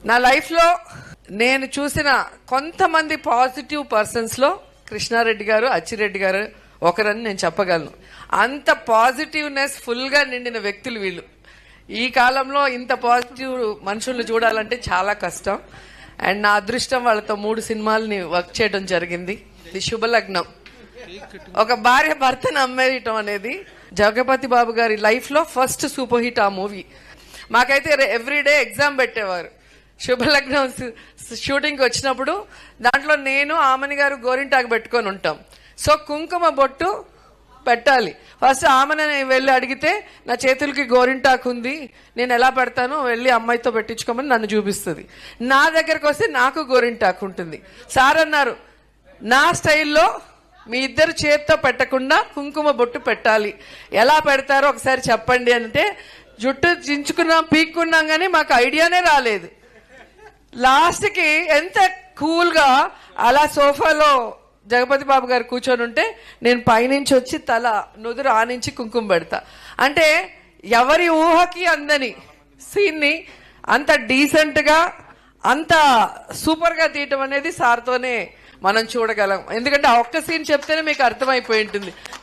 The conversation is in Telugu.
నా లైఫ్లో నేను చూసిన కొంతమంది పాజిటివ్ పర్సన్స్లో కృష్ణారెడ్డి గారు, అచ్చిరెడ్డి గారు ఒకరని నేను చెప్పగలను. అంత పాజిటివ్నెస్ ఫుల్గా నిండిన వ్యక్తులు వీళ్ళు. ఈ కాలంలో ఇంత పాజిటివ్ మనుషులను చూడాలంటే చాలా కష్టం. అండ్ నా అదృష్టం వాళ్ళతో 3 సినిమాలని వర్క్ చేయడం జరిగింది. ఇది శుభలగ్నం. ఒక భార్య భర్తను అమ్మేయటం అనేది జగపతి బాబు గారి లైఫ్లో ఫస్ట్ సూపర్ హిట్ ఆ మూవీ. మాకైతే ఎవ్రీడే ఎగ్జామ్ పెట్టేవారు. శుభలగ్నం షూటింగ్కి వచ్చినప్పుడు దాంట్లో నేను ఆమెని గారు గోరింటాకు పెట్టుకొని ఉంటాం. సో కుంకుమ బొట్టు పెట్టాలి. ఫస్ట్ ఆమెను వెళ్ళి అడిగితే నా చేతులకి గోరింటాకు ఉంది, నేను ఎలా పెడతానో వెళ్ళి అమ్మాయితో పెట్టించుకోమని నన్ను చూపిస్తుంది. నా దగ్గరకు వస్తే నాకు గోరింటాకు ఉంటుంది. సార్ అన్నారు, నా స్టైల్లో మీ ఇద్దరు చేత్తో పెట్టకుండా కుంకుమ బొట్టు పెట్టాలి, ఎలా పెడతారో ఒకసారి చెప్పండి అంటే జుట్టు చించుకున్నాం, పీక్కున్నాం, కానీ మాకు ఐడియానే రాలేదు. లాస్ట్కి ఎంత కూల్గా అలా సోఫాలో జగపతి బాబు గారు కూర్చొని ఉంటే నేను పైనుంచి వచ్చి తల నుదురు ఆనించి కుంకుమ పెడతా. అంటే ఎవరి ఊహకి అందని సీన్ని అంత డీసెంట్గా అంత సూపర్గా తీయటం అనేది సార్తోనే మనం చూడగలం. ఎందుకంటే ఆ ఒక్క సీన్ చెప్తేనే మీకు అర్థమైపోయి ఉంటుంది.